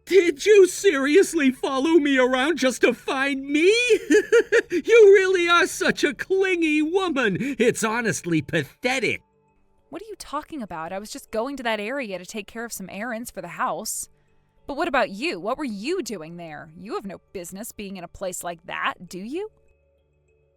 Did you seriously follow me around just to find me? You really are such a clingy woman. It's honestly pathetic. What are you talking about? I was just going to that area to take care of some errands for the house. But what about you? What were you doing there? You have no business being in a place like that, do you?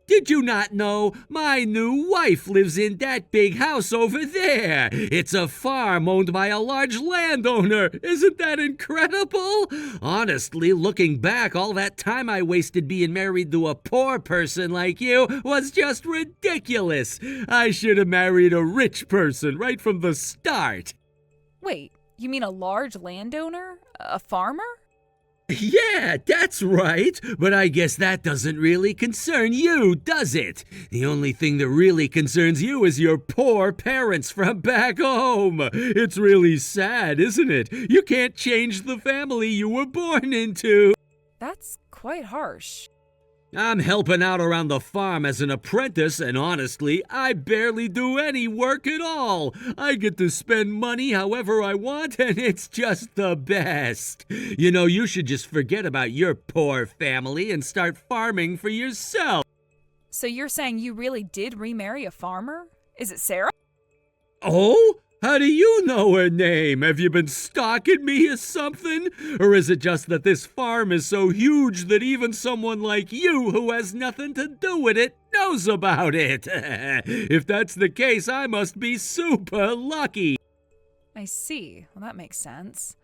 Did you not know? My new wife lives in that big house over there. It's a farm owned by a large landowner. Isn't that incredible? Honestly, looking back, all that time I wasted being married to a poor person like you was just ridiculous. I should have married a rich person right from the start. Wait, you mean a large landowner? A farmer? Yeah, that's right. But I guess that doesn't really concern you, does it? The only thing that really concerns you is your poor parents from back home. It's really sad, isn't it? You can't change the family you were born into. That's quite harsh. I'm helping out around the farm as an apprentice, and honestly, I barely do any work at all. I get to spend money however I want, and it's just the best. You know, you should just forget about your poor family and start farming for yourself. So you're saying you really did remarry a farmer? Is it Sarah? Oh? How do you know her name? Have you been stalking me or something? Or is it just that this farm is so huge that even someone like you who has nothing to do with it knows about it? If that's the case, I must be super lucky. I see. Well, that makes sense.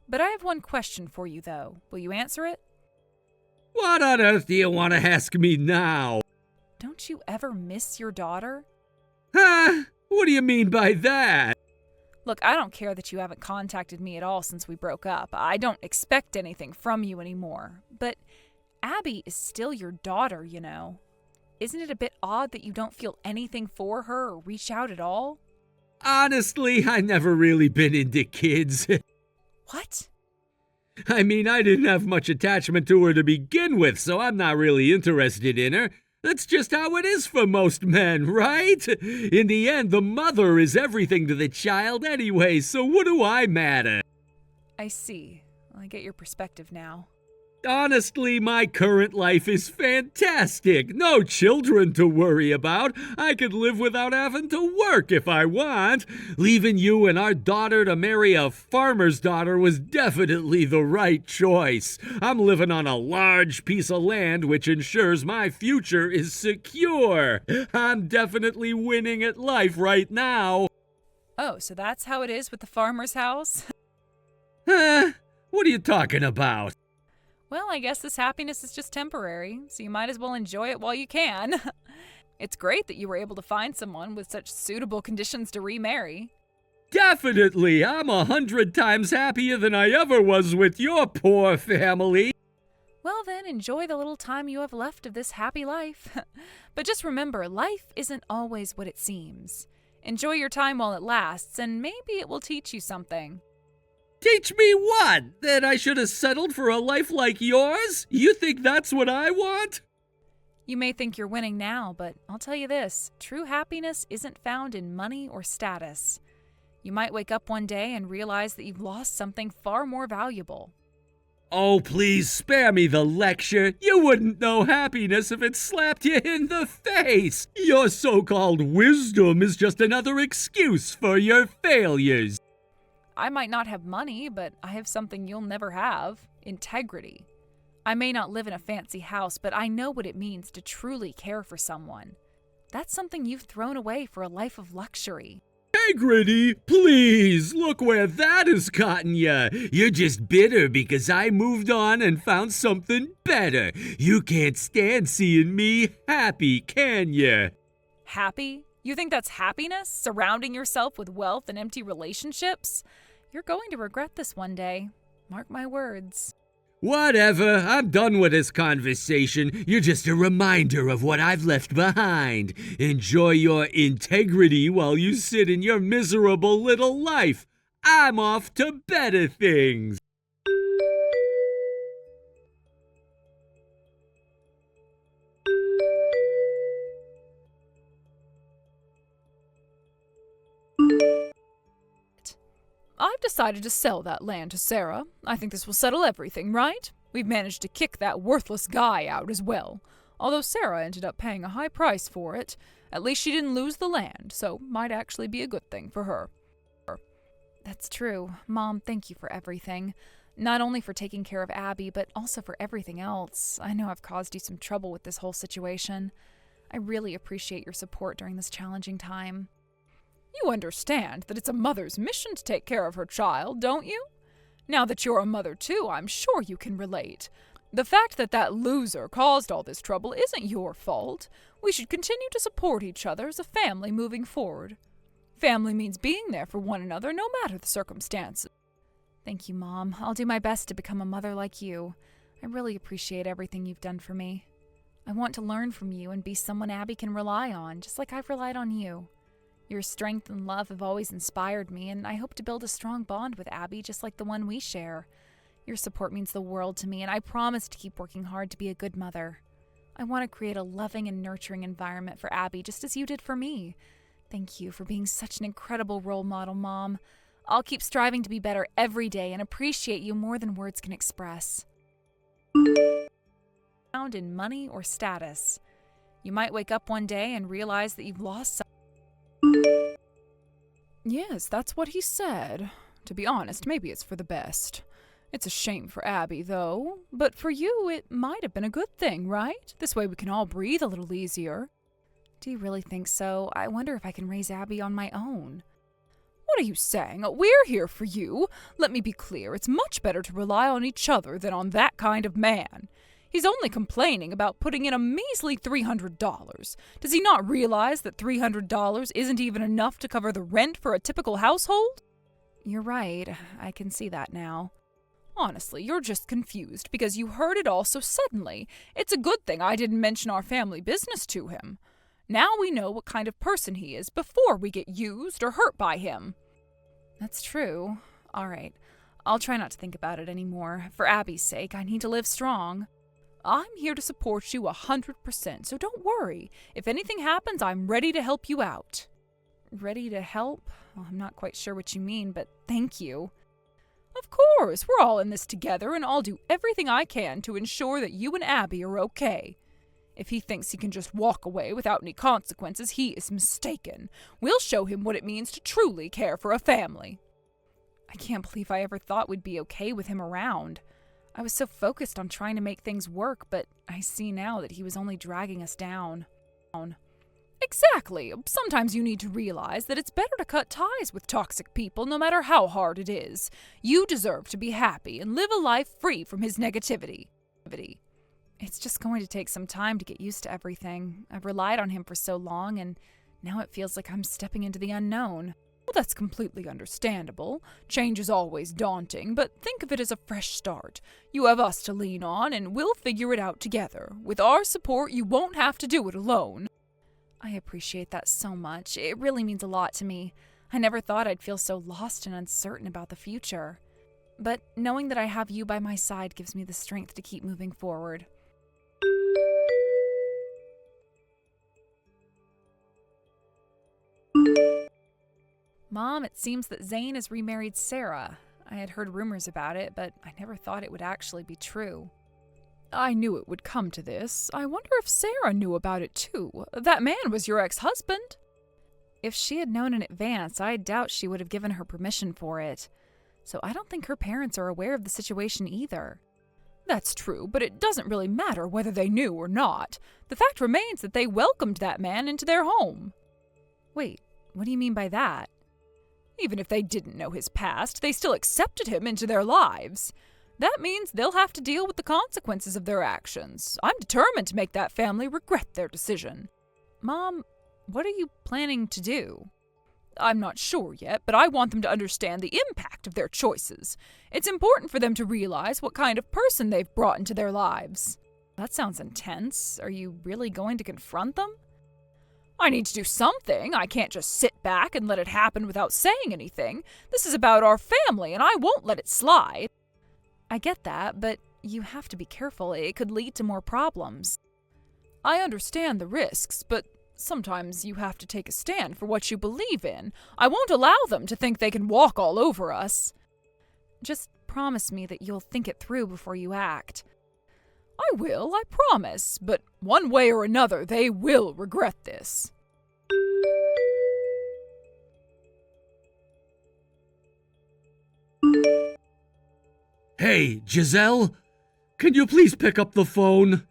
But I have one question for you, though. Will you answer it? What on earth do you want to ask me now? Don't you ever miss your daughter? Huh? What do you mean by that? Look, I don't care that you haven't contacted me at all since we broke up. I don't expect anything from you anymore. But Abby is still your daughter, you know. Isn't it a bit odd that you don't feel anything for her or reach out at all? Honestly, I never really been into kids. What? I mean, I didn't have much attachment to her to begin with, so I'm not really interested in her. That's just how it is for most men, right? In the end, the mother is everything to the child anyway, so what do I matter? I see. I get your perspective now. Honestly, my current life is fantastic. No children to worry about. I could live without having to work if I want. Leaving you and our daughter to marry a farmer's daughter was definitely the right choice. I'm living on a large piece of land which ensures my future is secure. I'm definitely winning at life right now. Oh, so that's how it is with the farmer's house? What are you talking about? Well, I guess this happiness is just temporary, so you might as well enjoy it while you can. It's great that you were able to find someone with such suitable conditions to remarry. Definitely! I'm 100 times happier than I ever was with your poor family. Well then, enjoy the little time you have left of this happy life. But just remember, life isn't always what it seems. Enjoy your time while it lasts, and maybe it will teach you something. Teach me what? That I should have settled for a life like yours? You think that's what I want? You may think you're winning now, but I'll tell you this, true happiness isn't found in money or status. You might wake up one day and realize that you've lost something far more valuable. Oh, please spare me the lecture. You wouldn't know happiness if it slapped you in the face. Your so-called wisdom is just another excuse for your failures. I might not have money, but I have something you'll never have, integrity. I may not live in a fancy house, but I know what it means to truly care for someone. That's something you've thrown away for a life of luxury. Integrity? Please, look where that has gotten you. You're just bitter because I moved on and found something better. You can't stand seeing me happy, can you? Happy? You think that's happiness? Surrounding yourself with wealth and empty relationships? You're going to regret this one day. Mark my words. Whatever, I'm done with this conversation. You're just a reminder of what I've left behind. Enjoy your integrity while you sit in your miserable little life. I'm off to better things. I've decided to sell that land to Sarah. I think this will settle everything, right? We've managed to kick that worthless guy out as well. Although Sarah ended up paying a high price for it, at least she didn't lose the land, so might actually be a good thing for her. That's true. Mom, thank you for everything. Not only for taking care of Abby, but also for everything else. I know I've caused you some trouble with this whole situation. I really appreciate your support during this challenging time. You understand that it's a mother's mission to take care of her child, don't you? Now that you're a mother too, I'm sure you can relate. The fact that that loser caused all this trouble isn't your fault. We should continue to support each other as a family moving forward. Family means being there for one another no matter the circumstances. Thank you, Mom. I'll do my best to become a mother like you. I really appreciate everything you've done for me. I want to learn from you and be someone Abby can rely on, just like I've relied on you. Your strength and love have always inspired me, and I hope to build a strong bond with Abby just like the one we share. Your support means the world to me, and I promise to keep working hard to be a good mother. I want to create a loving and nurturing environment for Abby just as you did for me. Thank you for being such an incredible role model, Mom. I'll keep striving to be better every day and appreciate you more than words can express. Found in money or status. You might wake up one day and realize that you've lost something. Yes, that's what he said. To be honest, maybe it's for the best. It's a shame for Abby, though. But for you, it might have been a good thing, right? This way we can all breathe a little easier. Do you really think so? I wonder if I can raise Abby on my own. What are you saying? We're here for you. Let me be clear. It's much better to rely on each other than on that kind of man. He's only complaining about putting in a measly $300. Does he not realize that $300 isn't even enough to cover the rent for a typical household? You're right. I can see that now. Honestly, you're just confused because you heard it all so suddenly. It's a good thing I didn't mention our family business to him. Now we know what kind of person he is before we get used or hurt by him. That's true. All right. I'll try not to think about it anymore. For Abby's sake, I need to live strong. I'm here to support you 100%, so don't worry. If anything happens, I'm ready to help you out. Ready to help? Well, I'm not quite sure what you mean, but thank you. Of course, we're all in this together, and I'll do everything I can to ensure that you and Abby are okay. If he thinks he can just walk away without any consequences, he is mistaken. We'll show him what it means to truly care for a family. I can't believe I ever thought we'd be okay with him around. I was so focused on trying to make things work, but I see now that he was only dragging us down. Exactly. Sometimes you need to realize that it's better to cut ties with toxic people no matter how hard it is. You deserve to be happy and live a life free from his negativity. It's just going to take some time to get used to everything. I've relied on him for so long, and now it feels like I'm stepping into the unknown. Well, that's completely understandable. Change is always daunting, but think of it as a fresh start. You have us to lean on, and we'll figure it out together. With our support, you won't have to do it alone. I appreciate that so much. It really means a lot to me. I never thought I'd feel so lost and uncertain about the future. But knowing that I have you by my side gives me the strength to keep moving forward. Mom, it seems that Zane has remarried Sarah. I had heard rumors about it, but I never thought it would actually be true. I knew it would come to this. I wonder if Sarah knew about it too. That man was your ex-husband. If she had known in advance, I doubt she would have given her permission for it. So I don't think her parents are aware of the situation either. That's true, but it doesn't really matter whether they knew or not. The fact remains that they welcomed that man into their home. Wait, what do you mean by that? Even if they didn't know his past, they still accepted him into their lives. That means they'll have to deal with the consequences of their actions. I'm determined to make that family regret their decision. Mom, what are you planning to do? I'm not sure yet, but I want them to understand the impact of their choices. It's important for them to realize what kind of person they've brought into their lives. That sounds intense. Are you really going to confront them? I need to do something. I can't just sit back and let it happen without saying anything. This is about our family, and I won't let it slide. I get that, but you have to be careful. It could lead to more problems. I understand the risks, but sometimes you have to take a stand for what you believe in. I won't allow them to think they can walk all over us. Just promise me that you'll think it through before you act. I will, I promise, but one way or another, they will regret this. Hey, Giselle, can you please pick up the phone?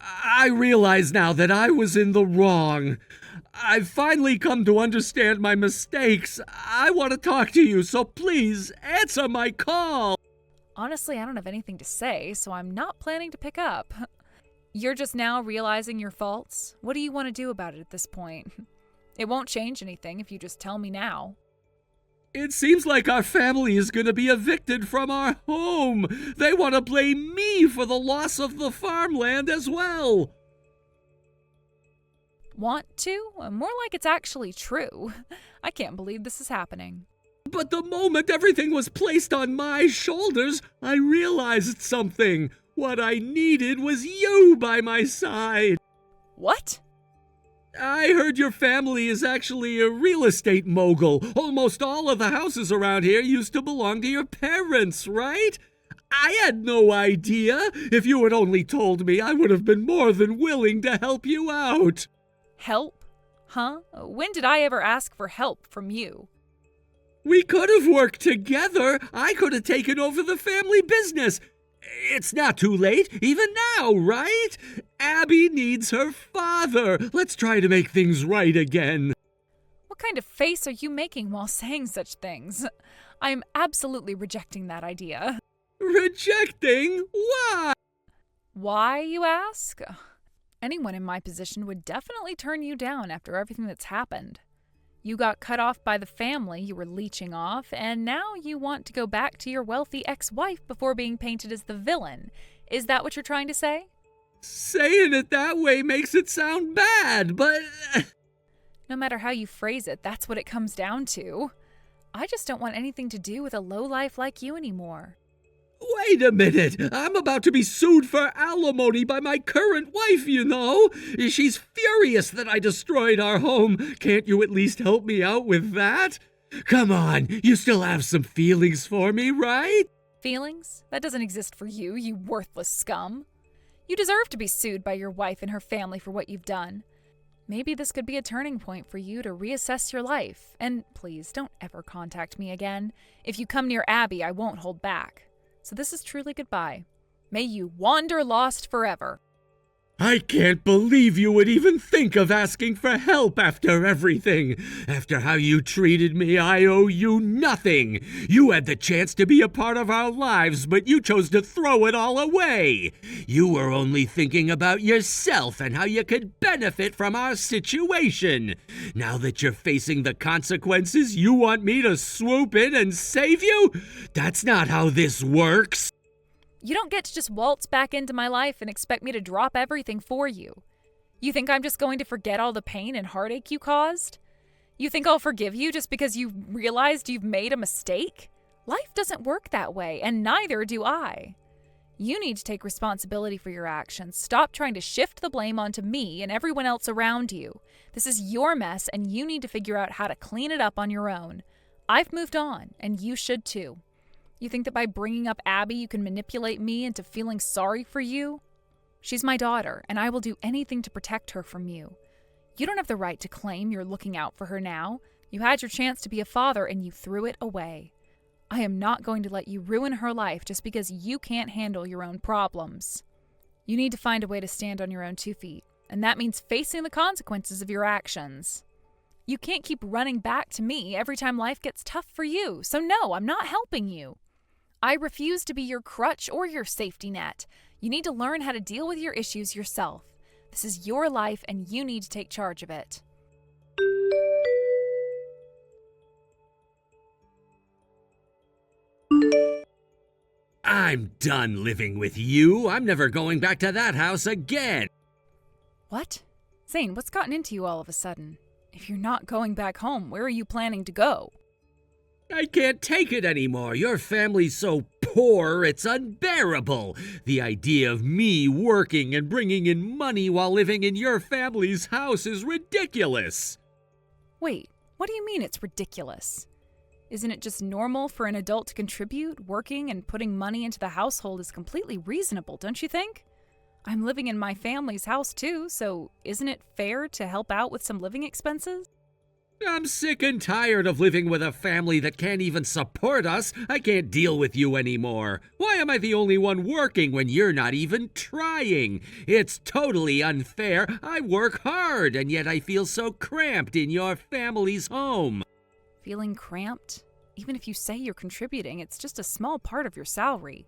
I realize now that I was in the wrong. I've finally come to understand my mistakes. I want to talk to you, so please answer my call. Honestly, I don't have anything to say, so I'm not planning to pick up. You're just now realizing your faults? What do you want to do about it at this point? It won't change anything if you just tell me now. It seems like our family is going to be evicted from our home. They want to blame me for the loss of the farmland as well. Want to? More like it's actually true. I can't believe this is happening. But the moment everything was placed on my shoulders, I realized something. What I needed was you by my side. What? I heard your family is actually a real estate mogul. Almost all of the houses around here used to belong to your parents, right? I had no idea. If you had only told me, I would have been more than willing to help you out. Help? Huh? When did I ever ask for help from you? We could have worked together. I could have taken over the family business. It's not too late, even now, right? Abby needs her father. Let's try to make things right again. What kind of face are you making while saying such things? I am absolutely rejecting that idea. Rejecting? Why? Why, you ask? Anyone in my position would definitely turn you down after everything that's happened. You got cut off by the family you were leeching off, and now you want to go back to your wealthy ex-wife before being painted as the villain. Is that what you're trying to say? Saying it that way makes it sound bad, but... No matter how you phrase it, that's what it comes down to. I just don't want anything to do with a lowlife like you anymore. Wait a minute! I'm about to be sued for alimony by my current wife, you know! She's furious that I destroyed our home. Can't you at least help me out with that? Come on, you still have some feelings for me, right? Feelings? That doesn't exist for you, you worthless scum. You deserve to be sued by your wife and her family for what you've done. Maybe this could be a turning point for you to reassess your life. And please, don't ever contact me again. If you come near Abby, I won't hold back. So this is truly goodbye. May you wander lost forever. I can't believe you would even think of asking for help after everything. After how you treated me, I owe you nothing. You had the chance to be a part of our lives, but you chose to throw it all away. You were only thinking about yourself and how you could benefit from our situation. Now that you're facing the consequences, you want me to swoop in and save you? That's not how this works. You don't get to just waltz back into my life and expect me to drop everything for you. You think I'm just going to forget all the pain and heartache you caused? You think I'll forgive you just because you realized you've made a mistake? Life doesn't work that way, and neither do I. You need to take responsibility for your actions. Stop trying to shift the blame onto me and everyone else around you. This is your mess, and you need to figure out how to clean it up on your own. I've moved on, and you should too. You think that by bringing up Abby, you can manipulate me into feeling sorry for you? She's my daughter, and I will do anything to protect her from you. You don't have the right to claim you're looking out for her now. You had your chance to be a father, and you threw it away. I am not going to let you ruin her life just because you can't handle your own problems. You need to find a way to stand on your own 2 feet, and that means facing the consequences of your actions. You can't keep running back to me every time life gets tough for you, so no, I'm not helping you. I refuse to be your crutch or your safety net. You need to learn how to deal with your issues yourself. This is your life, and you need to take charge of it. I'm done living with you. I'm never going back to that house again. What? Zane, what's gotten into you all of a sudden? If you're not going back home, where are you planning to go? I can't take it anymore. Your family's so poor, it's unbearable. The idea of me working and bringing in money while living in your family's house is ridiculous. Wait, what do you mean it's ridiculous? Isn't it just normal for an adult to contribute? Working and putting money into the household is completely reasonable, don't you think? I'm living in my family's house too, so isn't it fair to help out with some living expenses? I'm sick and tired of living with a family that can't even support us. I can't deal with you anymore. Why am I the only one working when you're not even trying? It's totally unfair. I work hard, and yet I feel so cramped in your family's home. Feeling cramped? Even if you say you're contributing, it's just a small part of your salary.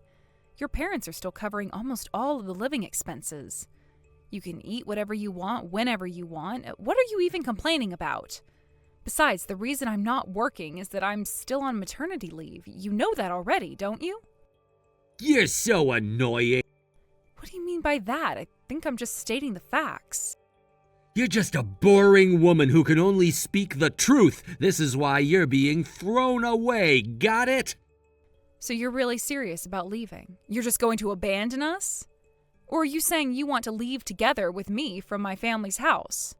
Your parents are still covering almost all of the living expenses. You can eat whatever you want, whenever you want. What are you even complaining about? Besides, the reason I'm not working is that I'm still on maternity leave. You know that already, don't you? You're so annoying. What do you mean by that? I think I'm just stating the facts. You're just a boring woman who can only speak the truth. This is why you're being thrown away. Got it? So you're really serious about leaving? You're just going to abandon us? Or are you saying you want to leave together with me from my family's house?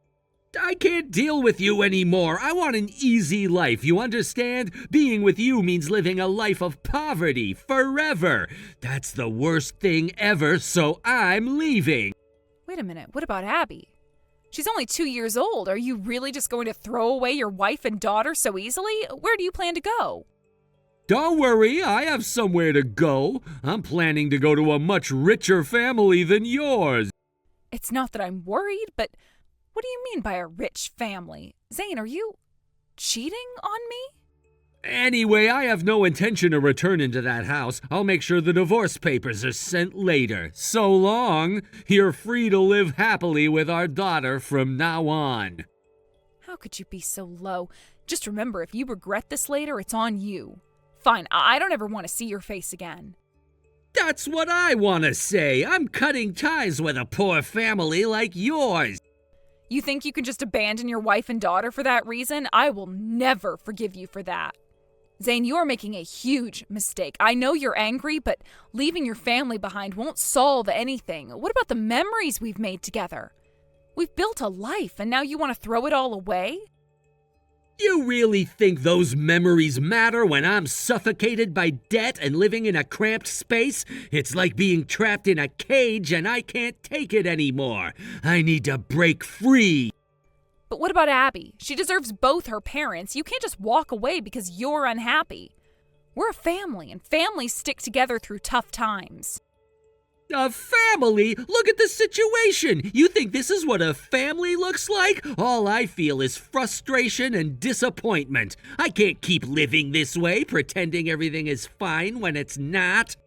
I can't deal with you anymore. I want an easy life, you understand? Being with you means living a life of poverty forever. That's the worst thing ever, so I'm leaving. Wait a minute, what about Abby? She's only 2 years old. Are you really just going to throw away your wife and daughter so easily? Where do you plan to go? Don't worry, I have somewhere to go. I'm planning to go to a much richer family than yours. It's not that I'm worried, but what do you mean by a rich family? Zane, are you cheating on me? Anyway, I have no intention of returning to that house. I'll make sure the divorce papers are sent later. So long. You're free to live happily with our daughter from now on. How could you be so low? Just remember, if you regret this later, it's on you. Fine, I don't ever want to see your face again. That's what I want to say. I'm cutting ties with a poor family like yours. You think you can just abandon your wife and daughter for that reason? I will never forgive you for that. Zane, you are making a huge mistake. I know you're angry, but leaving your family behind won't solve anything. What about the memories we've made together? We've built a life, and now you want to throw it all away? You really think those memories matter when I'm suffocated by debt and living in a cramped space? It's like being trapped in a cage and I can't take it anymore. I need to break free. But what about Abby? She deserves both her parents. You can't just walk away because you're unhappy. We're a family, and families stick together through tough times. A family? Look at the situation. You think this is what a family looks like? All I feel is frustration and disappointment. I can't keep living this way, pretending everything is fine when it's not.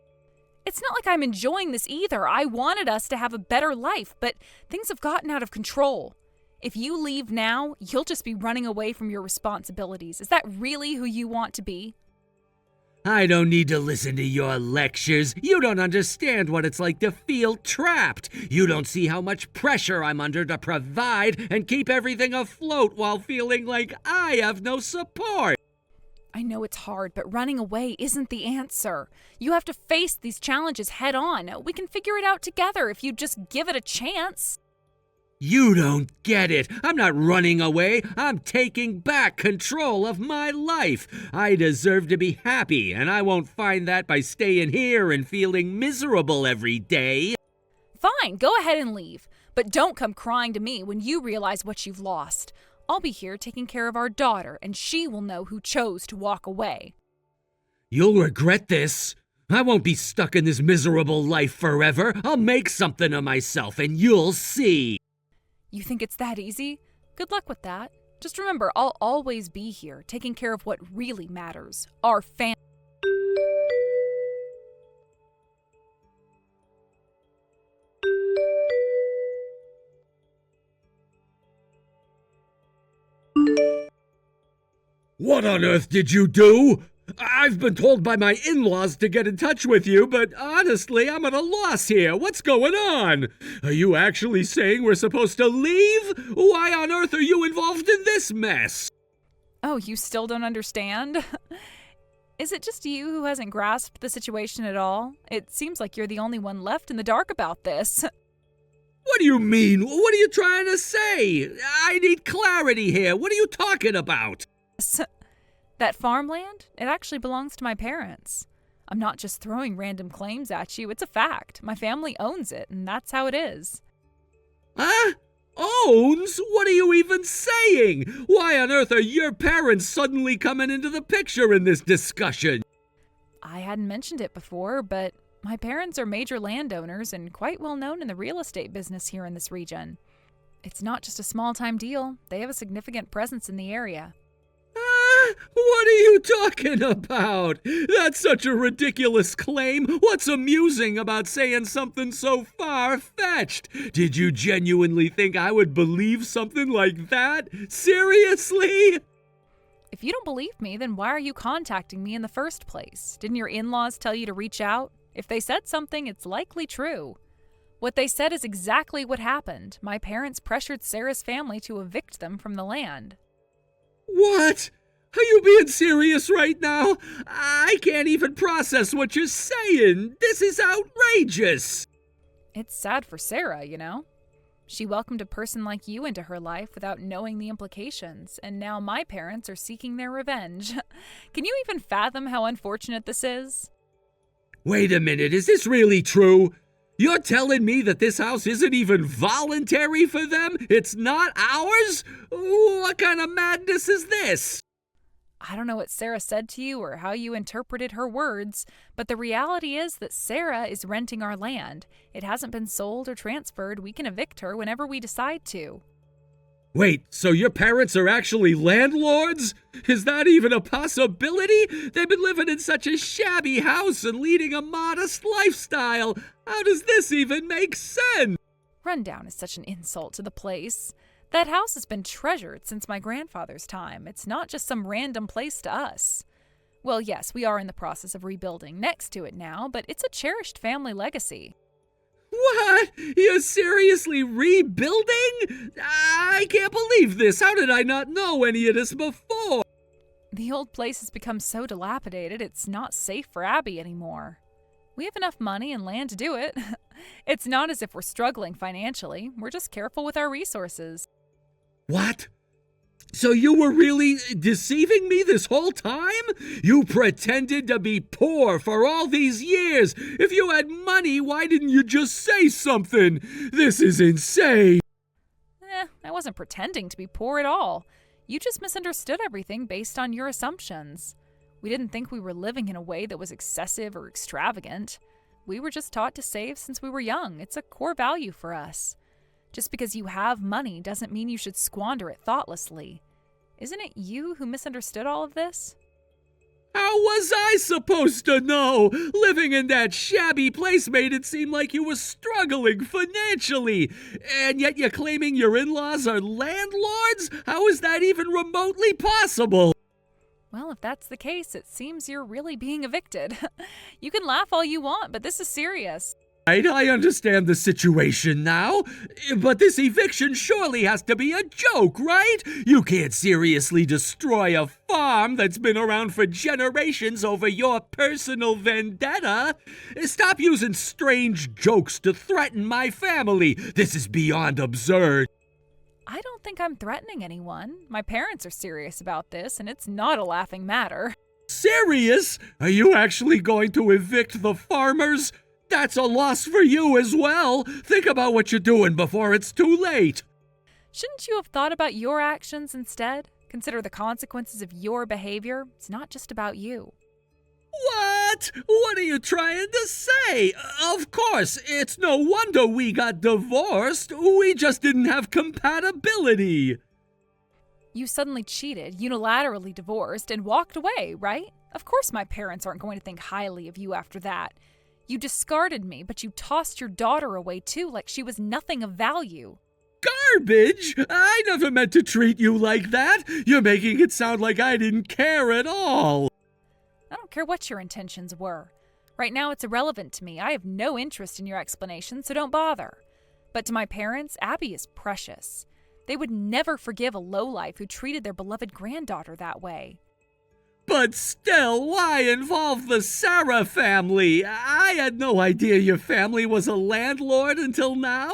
It's not like I'm enjoying this either. I wanted us to have a better life, but things have gotten out of control. If you leave now, you'll just be running away from your responsibilities. Is that really who you want to be? I don't need to listen to your lectures. You don't understand what it's like to feel trapped. You don't see how much pressure I'm under to provide and keep everything afloat while feeling like I have no support. I know it's hard, but running away isn't the answer. You have to face these challenges head on. We can figure it out together if you just give it a chance. You don't get it. I'm not running away. I'm taking back control of my life. I deserve to be happy, and I won't find that by staying here and feeling miserable every day. Fine, go ahead and leave. But don't come crying to me when you realize what you've lost. I'll be here taking care of our daughter, and she will know who chose to walk away. You'll regret this. I won't be stuck in this miserable life forever. I'll make something of myself, and you'll see. You think it's that easy? Good luck with that. Just remember, I'll always be here, taking care of what really matters, our family. What on earth did you do? I've been told by my in-laws to get in touch with you, but honestly, I'm at a loss here. What's going on? Are you actually saying we're supposed to leave? Why on earth are you involved in this mess? Oh, you still don't understand? Is it just you who hasn't grasped the situation at all? It seems like you're the only one left in the dark about this. What do you mean? What are you trying to say? I need clarity here. What are you talking about? That farmland, it actually belongs to my parents. I'm not just throwing random claims at you, it's a fact. My family owns it, and that's how it is. Huh? Owns? What are you even saying? Why on earth are your parents suddenly coming into the picture in this discussion? I hadn't mentioned it before, but my parents are major landowners and quite well known in the real estate business here in this region. It's not just a small-time deal. They have a significant presence in the area. What are you talking about? That's such a ridiculous claim. What's amusing about saying something so far-fetched? Did you genuinely think I would believe something like that? Seriously? If you don't believe me, then why are you contacting me in the first place? Didn't your in-laws tell you to reach out? If they said something, it's likely true. What they said is exactly what happened. My parents pressured Sarah's family to evict them from the land. What? Are you being serious right now? I can't even process what you're saying. This is outrageous. It's sad for Sarah, you know? She welcomed a person like you into her life without knowing the implications, and now my parents are seeking their revenge. Can you even fathom how unfortunate this is? Wait a minute, is this really true? You're telling me that this house isn't even voluntary for them? It's not ours? What kind of madness is this? I don't know what Sarah said to you or how you interpreted her words, but the reality is that Sarah is renting our land. It hasn't been sold or transferred. We can evict her whenever we decide to. Wait, so your parents are actually landlords? Is that even a possibility? They've been living in such a shabby house and leading a modest lifestyle. How does this even make sense? Rundown is such an insult to the place. That house has been treasured since my grandfather's time. It's not just some random place to us. Well, yes, we are in the process of rebuilding next to it now, but it's a cherished family legacy. What? You're seriously rebuilding? I can't believe this. How did I not know any of this before? The old place has become so dilapidated, it's not safe for Abby anymore. We have enough money and land to do it. It's not as if we're struggling financially. We're just careful with our resources. What? So you were really deceiving me this whole time? You pretended to be poor for all these years. If you had money, why didn't you just say something? This is insane. I wasn't pretending to be poor at all. You just misunderstood everything based on your assumptions. We didn't think we were living in a way that was excessive or extravagant. We were just taught to save since we were young. It's a core value for us. Just because you have money doesn't mean you should squander it thoughtlessly. Isn't it you who misunderstood all of this? How was I supposed to know? Living in that shabby place made it seem like you were struggling financially. And yet you're claiming your in-laws are landlords? How is that even remotely possible? Well, if that's the case, it seems you're really being evicted. You can laugh all you want, but this is serious. I understand the situation now, but this eviction surely has to be a joke, right? You can't seriously destroy a farm that's been around for generations over your personal vendetta. Stop using strange jokes to threaten my family. This is beyond absurd. I don't think I'm threatening anyone. My parents are serious about this, and it's not a laughing matter. Serious? Are you actually going to evict the farmers? That's a loss for you as well. Think about what you're doing before it's too late. Shouldn't you have thought about your actions instead? Consider the consequences of your behavior. It's not just about you. What? What are you trying to say? Of course, it's no wonder we got divorced. We just didn't have compatibility. You suddenly cheated, unilaterally divorced, and walked away, right? Of course my parents aren't going to think highly of you after that. You discarded me, but you tossed your daughter away too, like she was nothing of value. Garbage? I never meant to treat you like that. You're making it sound like I didn't care at all. I don't care what your intentions were. Right now it's irrelevant to me. I have no interest in your explanation, so don't bother. But to my parents, Abby is precious. They would never forgive a lowlife who treated their beloved granddaughter that way. But still, why involve the Sarah family? I had no idea your family was a landlord until now.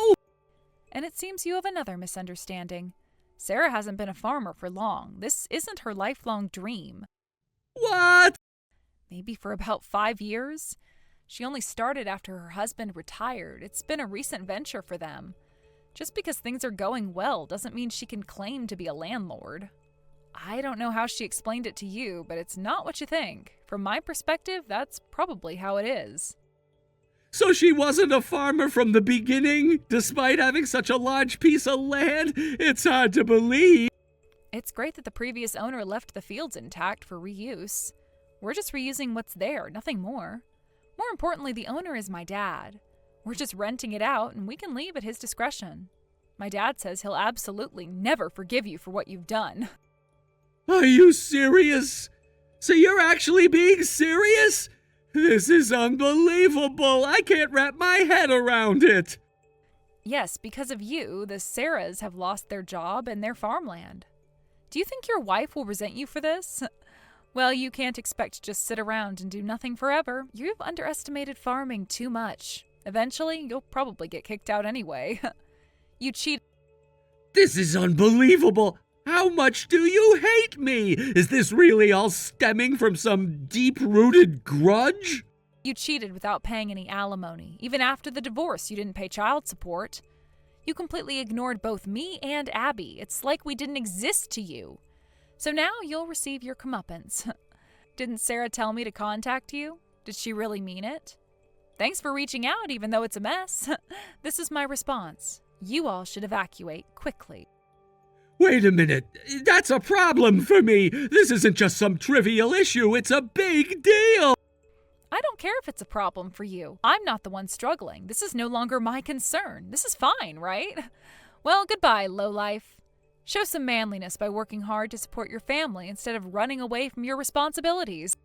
And it seems you have another misunderstanding. Sarah hasn't been a farmer for long. This isn't her lifelong dream. What? Maybe for about 5 years. She only started after her husband retired. It's been a recent venture for them. Just because things are going well doesn't mean she can claim to be a landlord. I don't know how she explained it to you, but it's not what you think. From my perspective, that's probably how it is. So she wasn't a farmer from the beginning, despite having such a large piece of land? It's hard to believe. It's great that the previous owner left the fields intact for reuse. We're just reusing what's there, nothing more. More importantly, the owner is my dad. We're just renting it out, and we can leave at his discretion. My dad says he'll absolutely never forgive you for what you've done. Are you serious? So you're actually being serious? This is unbelievable. I can't wrap my head around it. Yes, because of you, the Sarahs have lost their job and their farmland. Do you think your wife will resent you for this? Well, you can't expect to just sit around and do nothing forever. You've underestimated farming too much. Eventually, you'll probably get kicked out anyway. You cheat. This is unbelievable. How much do you hate me? Is this really all stemming from some deep-rooted grudge? You cheated without paying any alimony. Even after the divorce, you didn't pay child support. You completely ignored both me and Abby. It's like we didn't exist to you. So now you'll receive your comeuppance. Didn't Sarah tell me to contact you? Did she really mean it? Thanks for reaching out, even though it's a mess. This is my response. You all should evacuate quickly. Wait a minute. That's a problem for me. This isn't just some trivial issue. It's a big deal. I don't care if it's a problem for you. I'm not the one struggling. This is no longer my concern. This is fine, right? Well, goodbye, lowlife. Show some manliness by working hard to support your family instead of running away from your responsibilities.